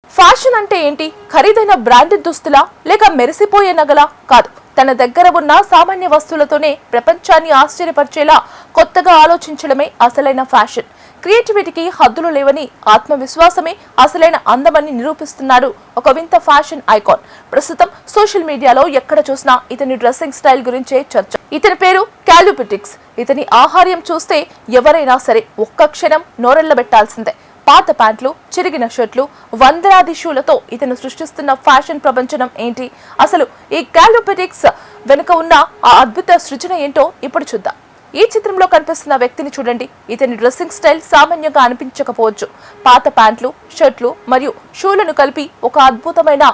Fashion అంటే ఏంటి? ఖరీదైన బ్రాండెడ్ దుస్తులా లేక మెరిసిపోయే నగలా? కాదు, తన దగ్గర ఉన్న సామాన్య వస్తువులతోనే ప్రపంచాన్ని ఆశ్చర్యపరిచేలా కొత్తగా ఆలోచించడమే అసలైన ఫ్యాషన్. క్రియేటివిటీకి హద్దులు లేవని, ఆత్మవిశ్వాసమే అసలైన అందమని నిరూపిస్తున్నాడు ఒక వింత ఫ్యాషన్ ఐకాన్. ప్రస్తుతం సోషల్ మీడియాలో ఎక్కడ చూసినా ఇతని డ్రెస్సింగ్ స్టైల్ గురించే చర్చ. ఇతని పేరు క్యాల్యూపిటిక్స్. ఇతని ఆహార్యం చూస్తే ఎవరైనా సరే ఒక్క క్షణం నోరెళ్లబెట్టాల్సిందే. పాత ప్యాంట్లు, చిరిగిన షర్ట్లు, వందలాది షూలతో ఇతను సృష్టిస్తున్న ఫ్యాషన్ ప్రపంచం ఏంటి? అసలు ఈ క్యాల్యూపిటిక్స్ వెనుక ఉన్న ఆ అద్భుత సృజన ఏంటో ఇప్పుడు చూద్దాం. ఈ చిత్రంలో కనిపిస్తున్న వ్యక్తిని చూడండి. ఇతని డ్రెస్సింగ్ స్టైల్ సామాన్యంగా అనిపించకపోవచ్చు. పాత ప్యాంట్లు, షర్ట్లు మరియు షూలను కలిపి ఒక అద్భుతమైన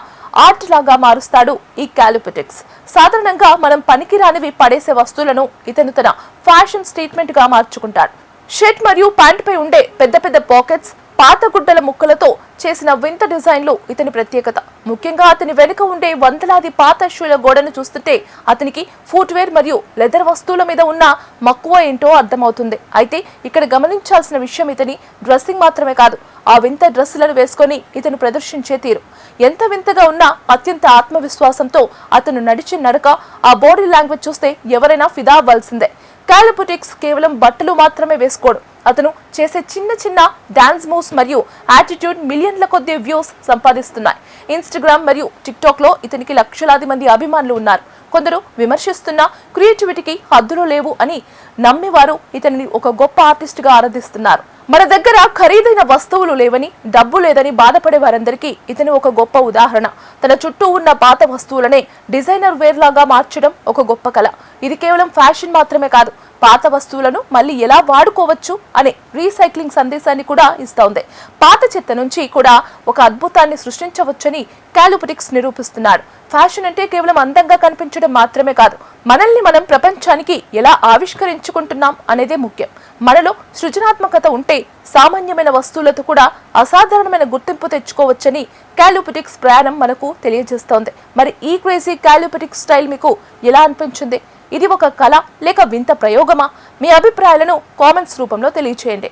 ఆర్ట్ లాగా మారుస్తాడు ఈ క్యాల్యూపిటిక్స్. సాధారణంగా మనం పనికిరానివి పడేసే వస్తువులను ఇతను తన ఫ్యాషన్ స్టేట్మెంట్ గా మార్చుకుంటాడు. షర్ట్ మరియు ప్యాంట్ పై ఉండే పెద్ద పెద్ద పాకెట్స్, పాత గుడ్డల ముక్కలతో చేసిన వింత డిజైన్లు ఇతని ప్రత్యేకత. ముఖ్యంగా అతని వెనుక ఉండే వందలాది పాత షూల గోడను చూస్తుంటే అతనికి ఫుట్వేర్ మరియు లెదర్ వస్తువుల మీద ఉన్న మక్కువ ఏంటో అర్థమవుతుంది. అయితే ఇక్కడ గమనించాల్సిన విషయం ఇతని డ్రెస్సింగ్ మాత్రమే కాదు, ఆ వింత డ్రెస్సులను వేసుకొని ఇతను ప్రదర్శించే తీరు. ఎంత వింతగా ఉన్నా అత్యంత ఆత్మవిశ్వాసంతో అతను నడిచే నడక, ఆ బాడీ లాంగ్వేజ్ చూస్తే ఎవరైనా ఫిదా అవ్వాల్సిందే. క్యాల్యూపిటిక్స్ కేవలం బట్టలు మాత్రమే వేసుకోడు. అతను చేసే చిన్న చిన్న డాన్స్ మూవ్స్ మరియు యాటిట్యూడ్ మిలియన్ల కొద్ది వ్యూస్ సంపాదిస్తున్నాయి. ఇన్స్టాగ్రామ్ మరియు టిక్టాక్ లో ఇతనికి లక్షలాది మంది అభిమానులు ఉన్నారు. కొందరు విమర్శిస్తున్న క్రియేటివిటీకి హద్దులు లేవు అని నమ్మేవారు ఇతనిని ఒక గొప్ప ఆర్టిస్ట్ గా ఆరాధిస్తున్నారు. మన దగ్గర ఖరీదైన వస్తువులు లేవని, డబ్బు లేదని బాధపడే వారందరికీ ఇతను ఒక గొప్ప ఉదాహరణ. తన చుట్టూ ఉన్న పాత వస్తువులనే డిజైనర్ వేర్ లాగా మార్చడం ఒక గొప్ప కళ. ఇది కేవలం ఫ్యాషన్ మాత్రమే కాదు, పాత వస్తువులను మళ్ళీ ఎలా వాడుకోవచ్చు అనే రీసైక్లింగ్ సందేశాన్ని కూడా ఇస్తోంది. పాత చెత్త నుంచి కూడా ఒక అద్భుతాన్ని సృష్టించవచ్చని క్యాల్యూపిటిక్స్ నిరూపిస్తున్నాడు. ఫ్యాషన్ అంటే కేవలం అందంగా కనిపించడం మాత్రమే కాదు, మనల్ని మనం ప్రపంచానికి ఎలా ఆవిష్కరించుకుంటున్నాం అనేదే ముఖ్యం. మనలో సృజనాత్మకత ఉంటే సామాన్యమైన వస్తువులతో కూడా అసాధారణమైన గుర్తింపు తెచ్చుకోవచ్చని క్యాల్యూపిటిక్స్ ప్రయాణం మనకు తెలియజేస్తోంది. మరి ఈ క్రేజీ క్యాల్యూపిటిక్స్ స్టైల్ మీకు ఎలా అనిపించింది? ఇది ఒక కళ లేక వింత ప్రయోగమా? మీ అభిప్రాయాలను కామెంట్స్ రూపంలో తెలియజేయండి.